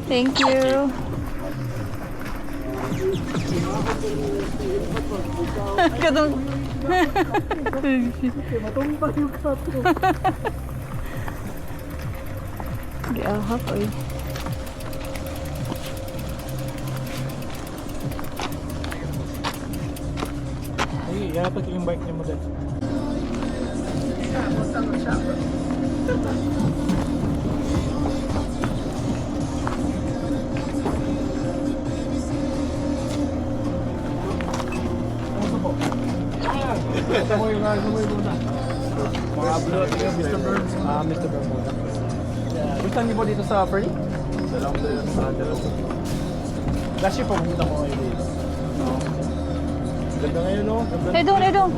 Thank you. Kadong. Matumbang yung kato. Giahak oy. Ay, yatag yung bike niya mo dyan. Sumoy muna. Mga upload niyo, Mr. Burns. Mr. Burns muna. Gusto niyo po dito sa Fernie? Dalawang dalawang. Last year po pumunta ko ngayon dito. Ganda ngayon, no? Edong.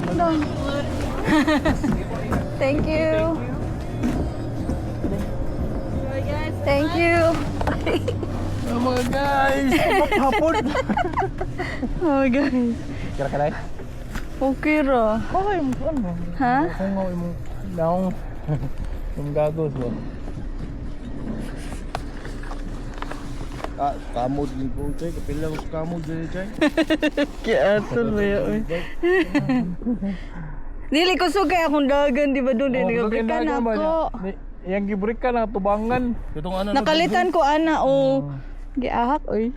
Thank you. Thank you. Oh mga guys! Hapon! Oh guys. Kira ka na eh? Okay ra. Okay, ano? Ha? Kung nga yung naong yung gagos mo. Kamod din po, Chay. Kapila ko sa kamod din, Chay. Kiaton ba yun? Dili ko sugay akong dagan, di ba doon? Nagabrikan ako. Yang gibrik ka na tubangan. Itong ano Nakalitan ko ana o. Giahak oy.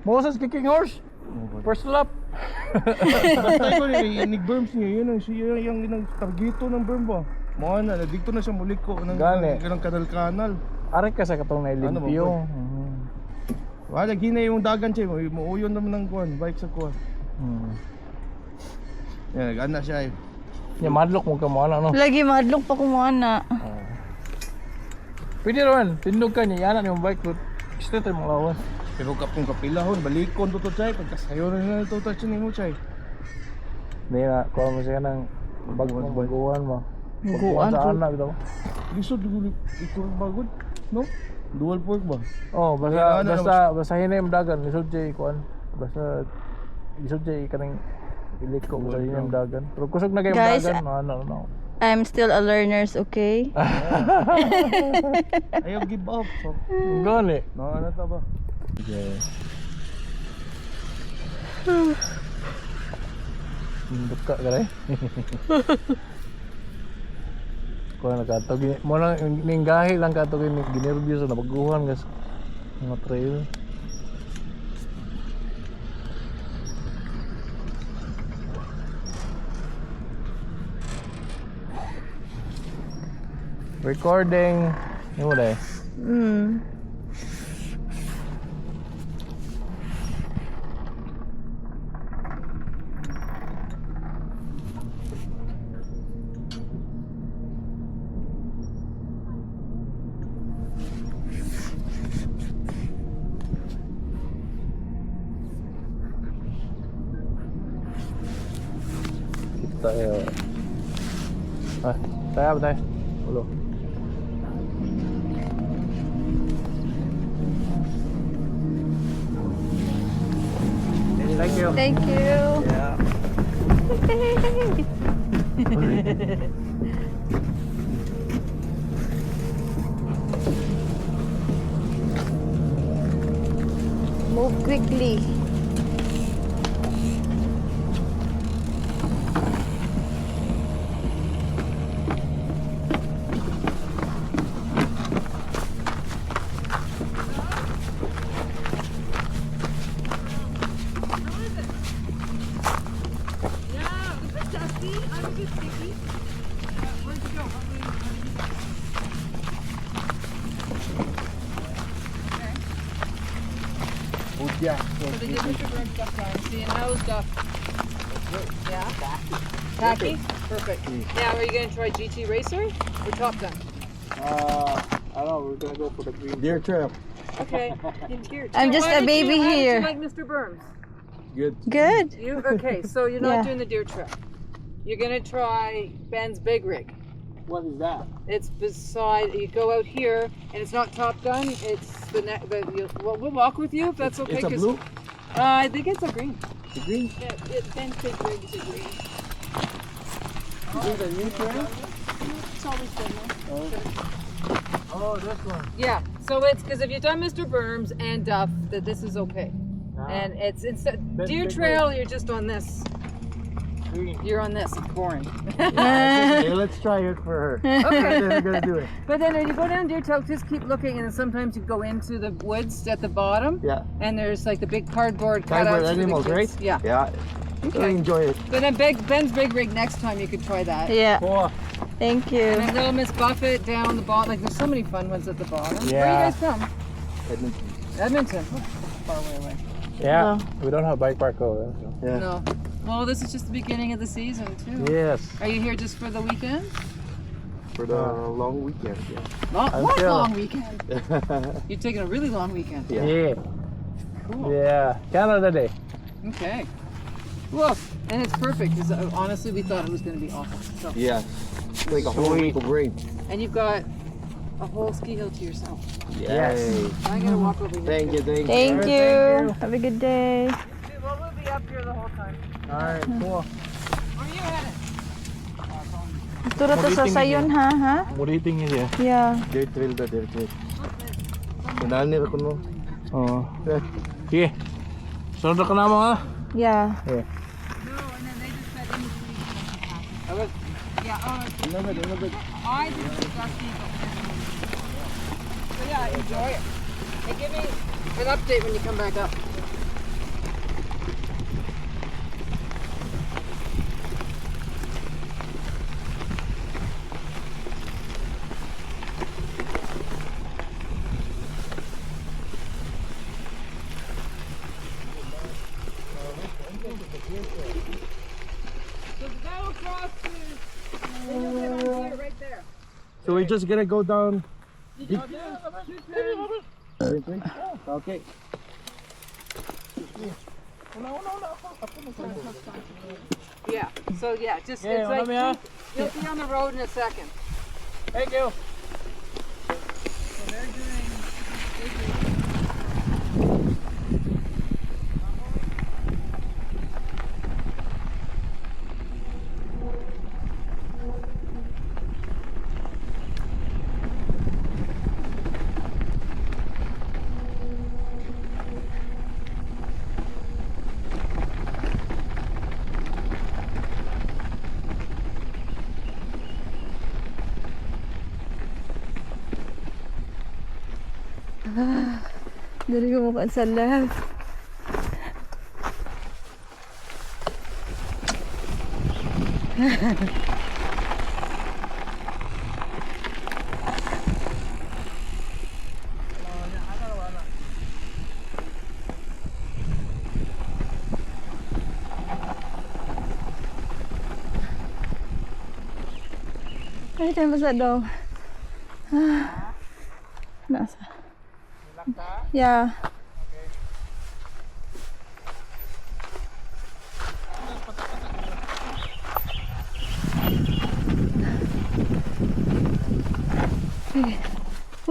Moses kicking horse. First lap. Basta ko ni Burms niya, yun yung targeto ng Burm ba? Mga na, dito na siya muliko ng kanal-kanal. Aray ka sa katong nailimpyo. Wala, gina yung dagan siya, muuyon naman ng kuwan, bike sa kuwan. Yan, nag-ana siya eh. Nya madlok mo ka mo ana no. Lagi madlok pa ko mo ana. Pwede ron, tindog ka niya yana yung bike route. Straight mo lawas. Pero kapong kapilahon, balikon to chay, pagkasayo na ito touch ni mo chay. Di na, kuha mo siya ng baguhan mo. Baguhan sa po. anak daw. Lisod, ito bagod, no? Dual fork ba? Oh, Kaya ano basta hinay mo dagan, lisod jay kuan. Basta lisod jay kanang iliko basta hinay mo dagan. Pero kusog na kayo Guys, dagan, no. I'm still a learners, okay? Ayaw give up. So, Gani. no, ano ta ba? Okay. Buka ka rin. Kung nakatog mo lang ning gahi lang katog ni ginervyo sa nabaguhan gas mga trail. Recording. Yung wala eh. Tayo. Tayo ba tayo? Ulo. Thank you. Thank you. Yeah. Move quickly. Yeah. So they did Mr. Burns stuff down. See, and how's Duff? Yeah? Tacky? Perfect. Now, are you going to try GT Racer or Top Gun? I don't know, we're gonna go for the green. Deer trap. Okay. I'm just a baby here. How did you like Mr. Burns? Good. Good. You okay? So you're not Yeah. doing the deer trap. You're going to try Ben's Big Rig. What is that? It's beside. You go out here, and it's not Top Gun. It's the next. We'll walk with you if that's okay. It's a 'cause, blue? I think it's a green. The green? Yeah, Ben's Big Rig is a green. Is it a new trap? It's always been there. Oh, this one. Yeah, so it's because if you've done Mr. Burns and Duff, that this is okay. And it's instead Deer Trail, you're just on this. You're on this. It's boring. Okay, let's try it for her. Okay. Then we're gonna do it. But then when you go down Deer Trail, just keep looking, and then sometimes you go into the woods at the bottom. Yeah. And there's like the big cardboard Cardboard cutouts for the animals, kids. right? Yeah. Yeah. Okay. Enjoy it. But then Ben's Big Rig next time you could try that. Yeah. Oh, Thank you. And then Little Miss Buffett down the bottom. Like there's so many fun ones at the bottom. Where Yeah. are you guys from? Edmonton. Edmonton. Oh, far away. Yeah. We don't have bike park over. So. Yeah. No. Well, this is just the beginning of the season too. Yes. Are you here just for the weekend? For the long weekend, yeah. What Until- long weekend? You're taking a really long weekend. Yeah. Yeah. Cool. Yeah. Canada Day. Okay. Look, and it's perfect because honestly, we thought it was going to be awful. So, Yeah. It's like a whole week of rain. and you've got a whole ski hill to yourself. Yes. Yay. I gotta walk over here. Thank you, thank you. Thank Thank you. you. Have a good day. Well, we'll be up here the whole time. Alright, cool. Where are you headed? Ito ra to sa sayon ha, ha? Muriting niya. Yeah. Dirt trail da, dirt trail. Sinanir ko no. Oo. Sige. Sunod ka na mo ha. Yeah. No, and then they just said in between. Yeah, I didn't see Dusty. So yeah, enjoy it. And give me an update when you come back up. So go across to right there. So we're just gonna go down. Okay. Yeah. So yeah, just Yeah, it's like yeah. you'll be on the road in a second. Thank you. So they're doing. Dari ko mukhang sa left. Ay, tayo sa daw. Nasa. Yeah.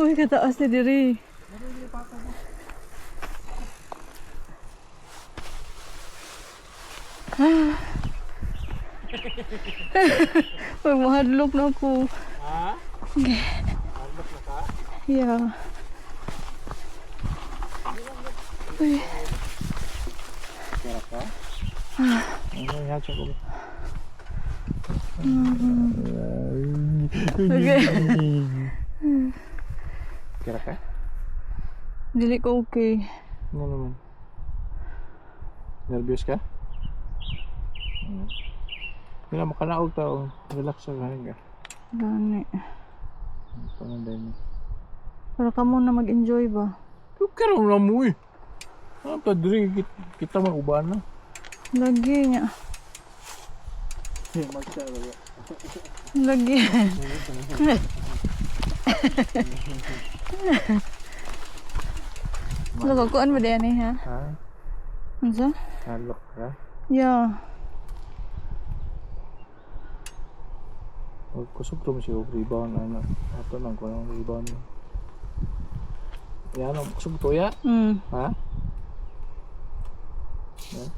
Uy, kataas ni diri. Uy, mahadlok na ako. Ha? Okay. Handok na ka? Yeah. Uy. Kira ka? Ano yan siya ko? Okay. Kira ka? Dili ko okay. Ano naman? Nervous ka? Hindi na makanaog tao. Relax sa galing ka. Gani. Panganday mo. Para ka muna mag-enjoy ba? Kaya mo lang mo eh. Ano pa diri kita mag-uban na. Lagi niya. Lagi. Nagkakuan ba din eh ha? Ha? Ano? Halok ka? Yeah. Kusog to mo siya rebound ano. Ato nang ko ng rebound. Yan ang kusog to ya. Ha? Yeah.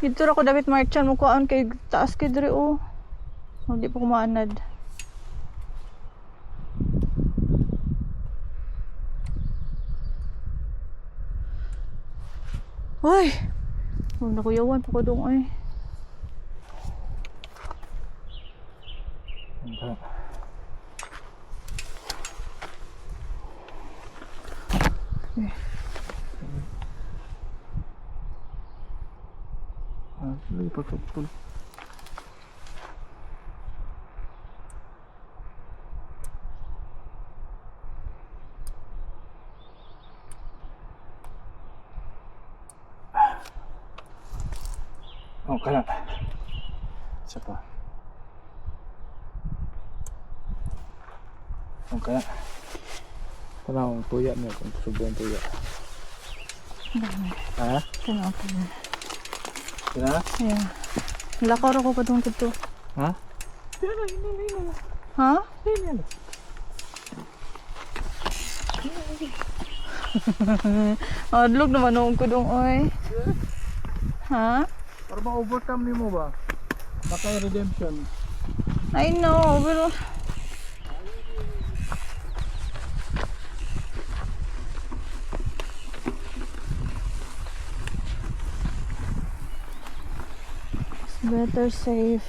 Dito ra ko dapat marchan mo kuan kay taas kay diri oh. Hindi pa kumaanad. Uy! Oh, nakuyawan pa ko dong ay. Lipat ko pul. Oh, kaya. Isa pa. Oh, kaya. Tanawang tuya mo kung subuan tuya. Ha? Tanaw pa na. Kaya? Yeah. Lakaw ra ko padung dito. Ha? Ha? Adlog naman noong ko dong oy. Ha? Para ma-overcome ni mo ba? Baka redemption. I know, pero it's better safe.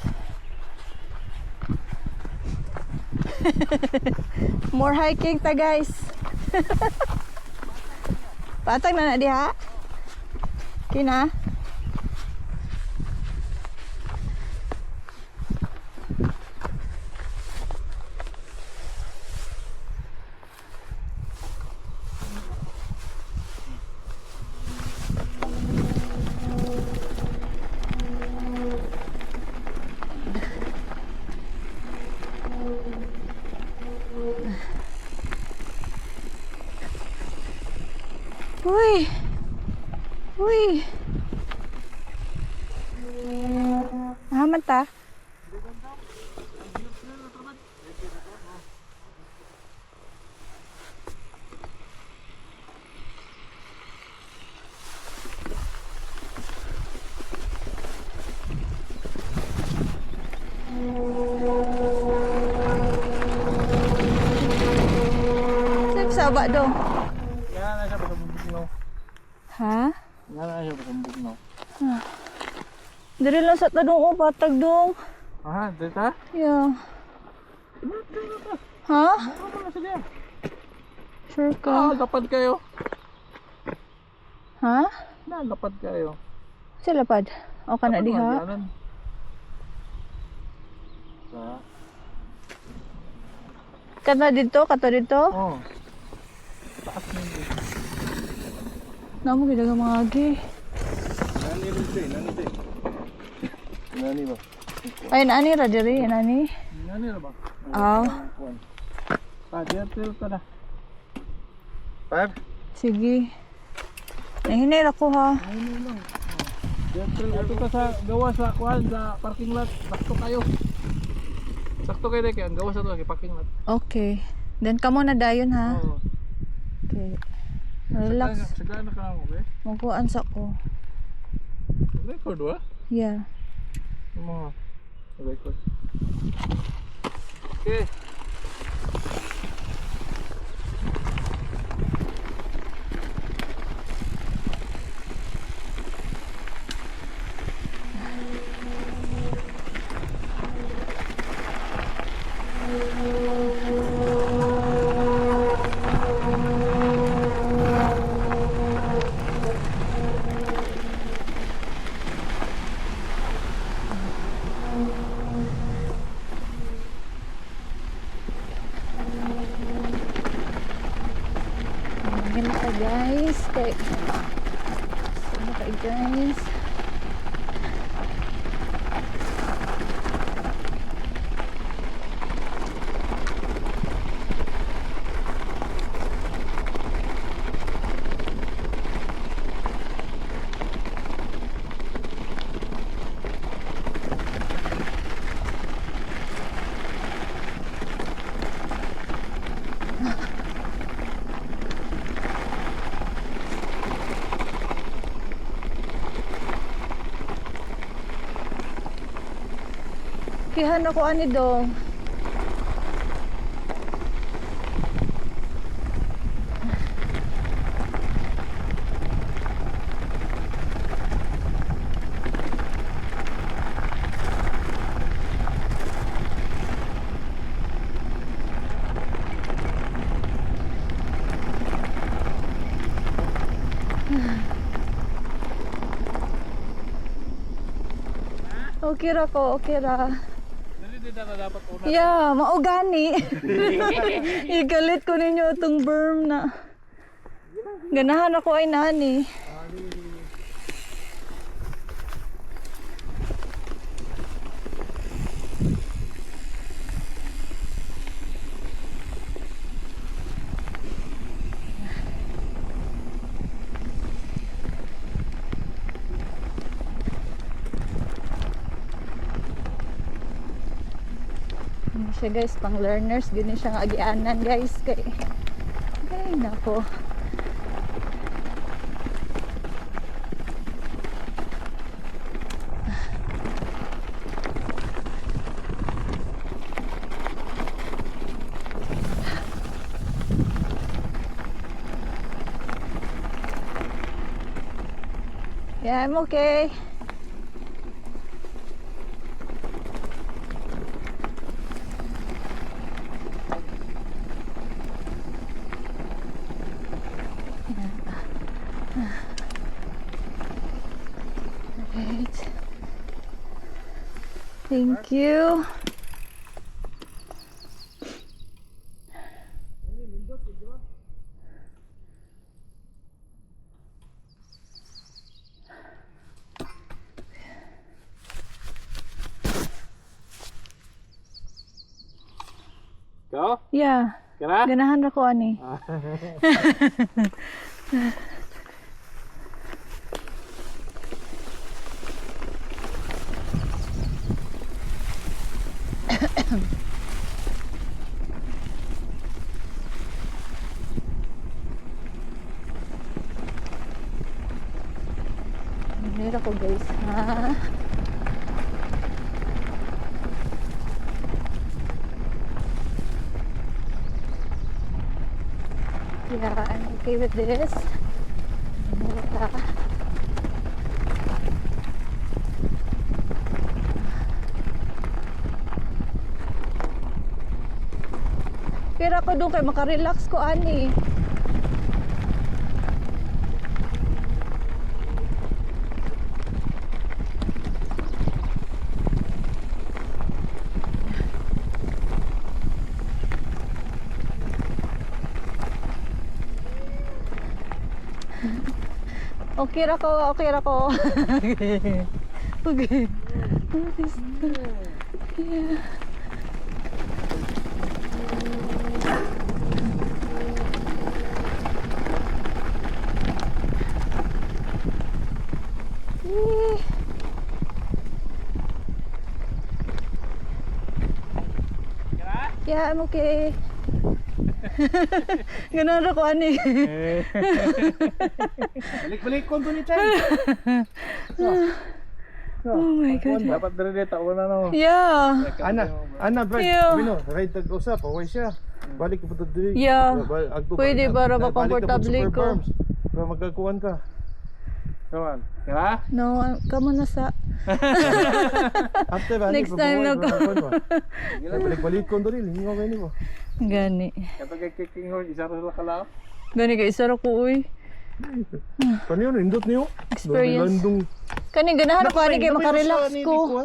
More hiking ta guys. Patag na diha. Kina? Uy! Uy! Nahaman ta? Saba dong. Yan na siya pasambog no. Ha? Yan na siya pasambog no. Diri lang sa tadong o patag dong. Ah, dito? Yeah. Ha? Ano sige? Sure Ah, ka? lapad kayo. Ha? Lapad kayo. Sila pad? O ka na Lapad diha? mga diyanan. Sa? Kata dito? Kata dito? Oh. Taas na yun. Namo gid mga agi. Nani rin siya, nani siya. Nani ba? Ay nani ra diri, nani? Yan nila ba? Aw, Ah, dito na. Five? sige. Nahinay ra ko ha. Dito ka sa gawa sa kuan sa parking lot. Sakto kayo. Sakto kayo dek yan. Gawa sa to kay parking lot. Okay. Then kamo na dayon ha. Oo. Okay. Relax. Sagana ka mo, okay? Magkuan sa ko. Record ba? Yeah. Mga record. Okay. Ganyan ka guys. Kay Sana kay guys. Kihan ako ani dong. Okay ra ko, okay ra. Hindi na dapat una. Yeah, maugani. Igalit ko ninyo itong berm na. Ganahan ako ay nani. Ano siya guys, pang learners, gini siya nga agianan guys kay nako. Yeah, I'm okay. Right. Thank you. Ikaw? Yeah. Kira? Ganahan ra ko ani. Meron ko guys ha. Yeah, I'm okay with this. Pero ako doon kay makarelax ko ani. Okay ra ko, okay ra ko. Okay. Yeah. Yeah, I'm okay. Ganun ako ani. Balik-balik ko ni Chay. Oh my god. Dapat dari dia tak na no. Yeah. Ana, bro. Yeah. Bino, ride tag usap, away siya. Balik ko pa dito. Yeah. Pwede para Balik makomportable ko. para magkakuan ka. Kawan. Kira? No, kamo na sa. After balik Next time na ko. Balik-balik ko dito, lingaw kayo nimo. Gani. Kapag kicking horse, isa ra kalao. Gani kay isa ra ko uy. Kaniyo nindot niyo? Experience. Landong. Kani ganahan ako ani kay makarelax ko.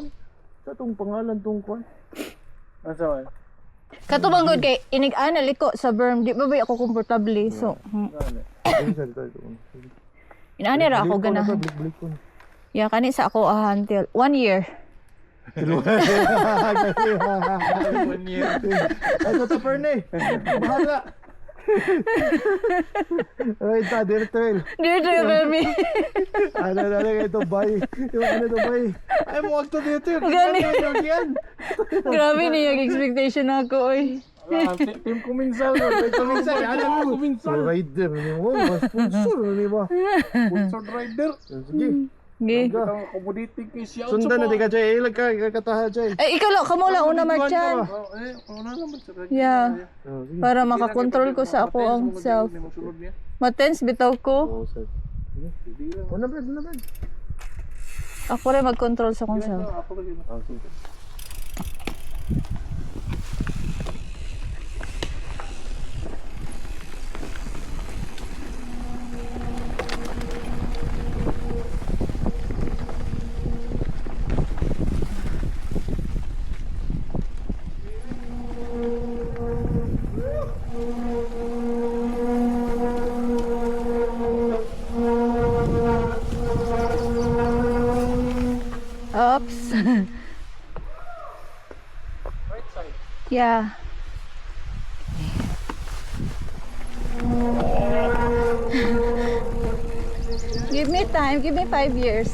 Sa tong pangalan tong kuan. Asa man? Katubang gud kay inig-ana liko sa berm, di ba ba ako komportable so. Inani ra ako ganahan. Balik ko. Ya kani sa ako until 1 year. 1 year. Ay, ito Perne. Bahala. Ay, ta, dirtel. Dear to me. Ano, ito, bay. Yung ano ito, bay. Ay, mo wag to dito. Gani. Yan. Grabe ni yung expectation ako oy. Team Kuminsal. Kuminsal, ano mo? Rider, ano mo? Sponsor, ano ba? Sponsored rider. Sige. Gi. Commodity kay siya. Sundan na di ka Jay. Ilag ka kataha Jay. Ikaw lang, kamo lang una Marchan. Una naman sa kanya. Yeah. Para makakontrol ko sa ako ang self. Masunod niya. Matens bitaw ko. Oh, sir. Una Brad, una Brad. Ako rin mag-control sa akong self. Ako lagi. Oh, sige. Oops. Right side. Yeah. Give me time, give me 5 years.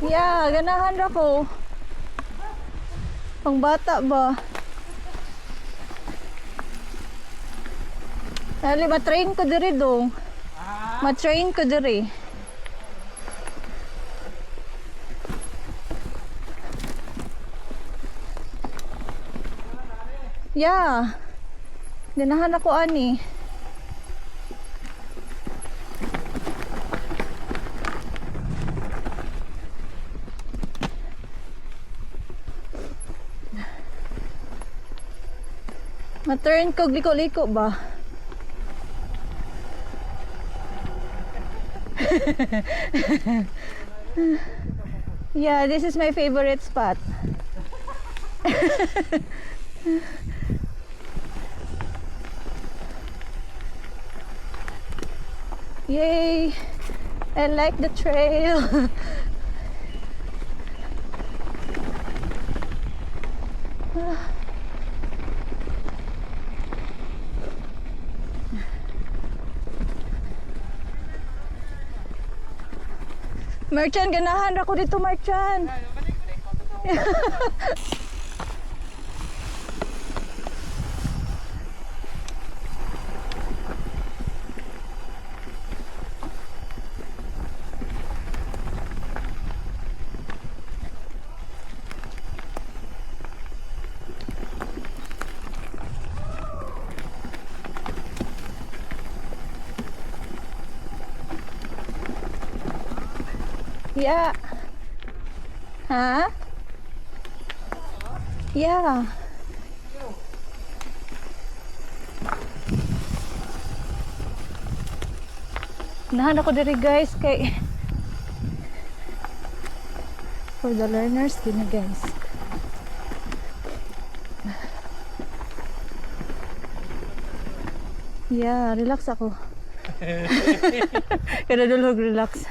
Yeah, ganahan ra ko. Pang bata ba? Dali, matrain ko diri dong. Matrain ko diri. Yeah. Ganahan ako ani. Ma-turn ko liko-liko ba? Yeah, this is my favorite spot. Yay! I like the trail. Merchan, ganahan ako dito, Merchan. Yeah. Huh? Yeah. Nahan ako diri guys kay for the learners kini guys. Yeah, relax ako. Kada dulog relax.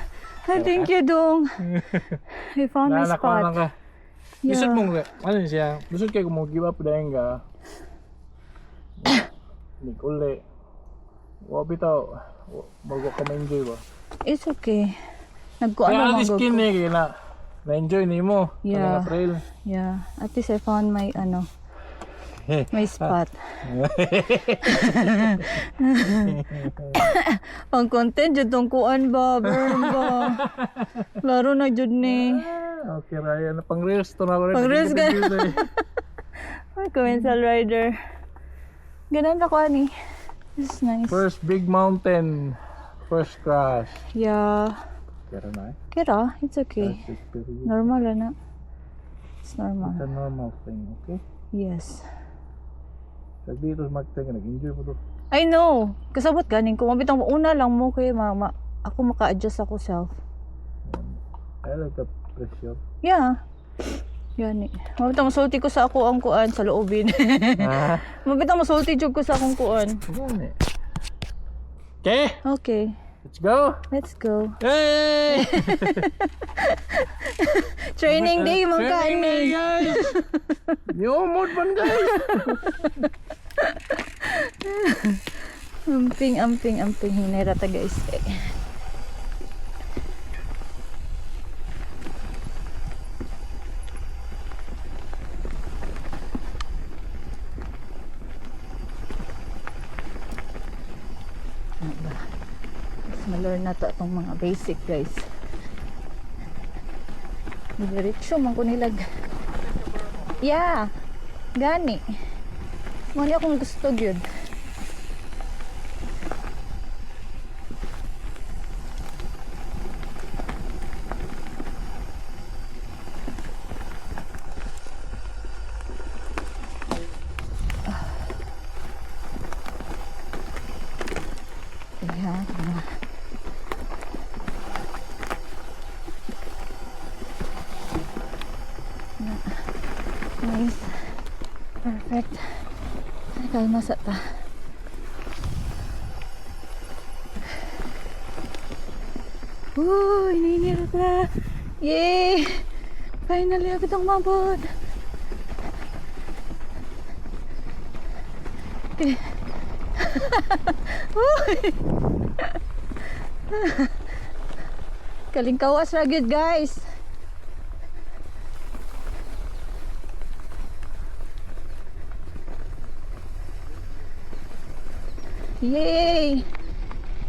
Ay, thank you dong. I found my spot. Ka. Yeah. Lisod mo nga. Ano siya? Lisod kayo kung mag-give up dahil ka. Hindi uli. Huwag bitaw. Mag-walk ka ma-enjoy ba? It's okay. Kaya Nagkuano at least ko. kini kaya na-enjoy ni mo. Yeah. Sa trail. Yeah, at least I found my my spot. Pang content jud tong kuan ba, burn ba. Laro na jud ni. Okay, Ryan. Pang-reels to na ko rin. Pang-reels ka. Ay, commercial rider. Ganun ako ani. This is nice. First big mountain. First crash. Yeah. Kaya na eh. Kira, it's okay. That's experience. Normal na. It's It's normal. a normal thing, okay? Yes. Pag dito mag-take, nag-enjoy po to. I know. Kasabot ganing ko. Mabitang una lang mo kay ako maka-adjust ako self. I like the pressure. Yeah. Yan eh. Mabitang masulti ko sa ako ang kuan sa loobin. Ah, Mabitang masulti jud ko sa akong kuan. yan eh. Okay, Okay. let's go! Let's go. Hey! Training day mga Training day, kaani. guys! New mode man, guys! Amping hinera ta guys. learn na to itong mga basic guys. Diretso man ko nilag. Yeah. Gani. Muna akong gusto gyud. Ayan. Nice. Perfect. Ay, kalma sa ta. Ininira ka. Yay! Finally, ako itong mabot. Okay. Kalingkawas ra gyud guys. Yay!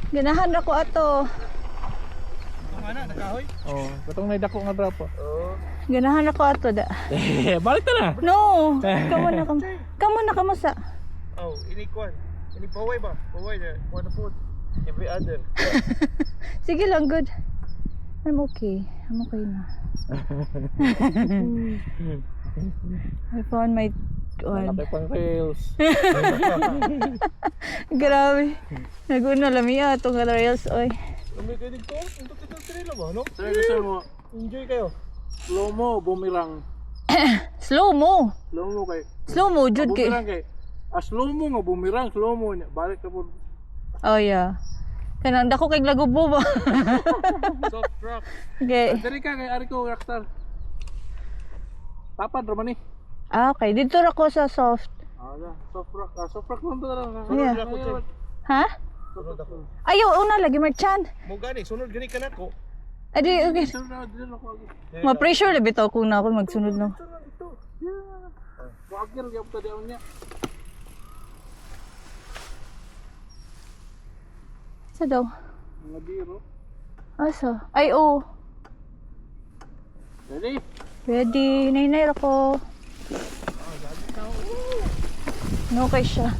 Ganahan ako ato. Oh, katong naidako nga drapo. Ganahan ako ato da. Balik ta na. No! Kamo na kamo sa. Oh, ini kwan. Ini paway ba? Paway na. One food. Every other. Sige lang, good. I'm okay. I'm okay na. I found my one. Nakay pang rails. Grabe. Naguna lamia itong rails, oy. Kami kayo dito. Untuk kita trailer ba, no? Sir, gusto mo Enjoy kayo. slow mo bumirang. Slow mo. Slow mo kay. Slow mo, jud kay. Bumirang kay. Slow mo nga bumirang, slow mo niya. Balik ka po. Oh, yeah. Kanang dako kay lagubo ba? Soft rock. Okay. Dali ka kay ari ko rockstar. Tapad ra man ni. Ah, okay. Dito ra ko sa soft. Soft rock. Soft rock lang to lang. Yeah. Ako, Che. Ha? Sunod ako. Ayaw, una lagi, Marchan. Mo gani, sunod gani ka na ko. Adi, okay. Sir na dili na ko. Ma-pressure labi to kung na ako magsunod no. Wagir gyud ta diyon niya. Sa daw? Mga biro. Asa? Ay, oh. Ready? Ready. Nainay ako. No kay siya.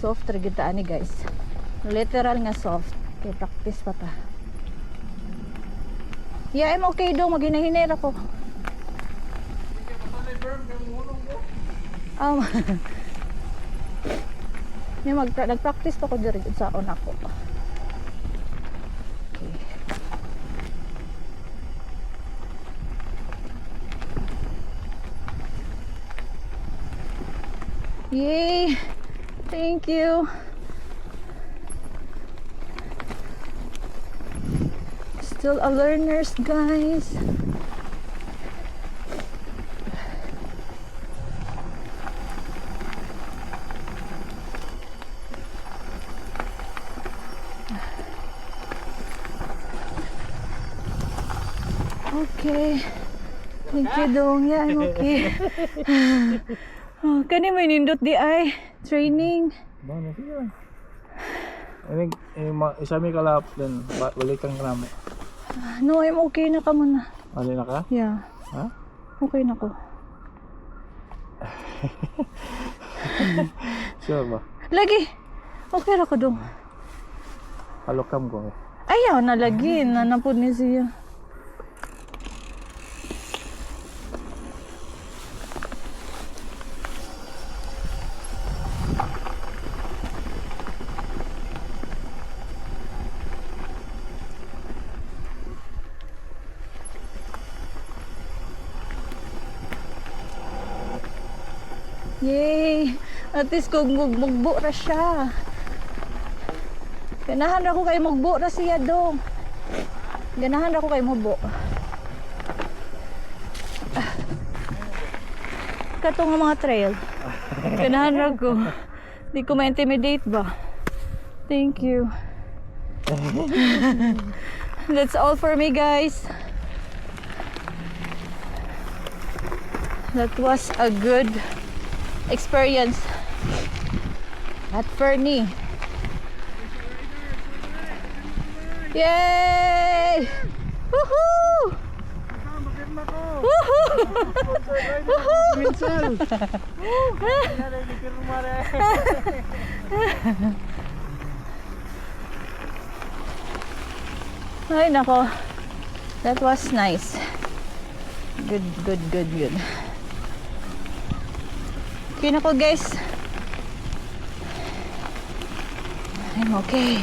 Soft ra gyud ta ani guys. Literal nga soft. Kay practice pa ta. Yeah, I'm okay daw. Maghinahinay ako. Nag-practice pa ko diri sa una ko. Okay. Yay! Thank you. Still a learners, guys. Okay. Thank you dong. Yeah, I'm okay. Oh, kani may nindot di ay. Training. Bana siya. Ini isa mi kalap din balik kang kramo. No, I'm okay na ka muna. Ali na ka? Yeah. Ha? Okay na ko. Sure ba? Lagi. Okay ra ko dong. Halokam ko. Ayaw na lagi. Nanapod ni siya. Yay! At least kung magbo ra siya. Ganahan ako kay magbo ra siya dong. Ganahan ako kay magbo. Katong nga mga trail. Ganahan ako. Di ko ma-intimidate ba? Thank you. That's all for me, guys. That was a good experience at Fernie. Yay! Woohoo! Woohoo! Ay nako. That was nice. Good. Okay na ko guys. I'm okay.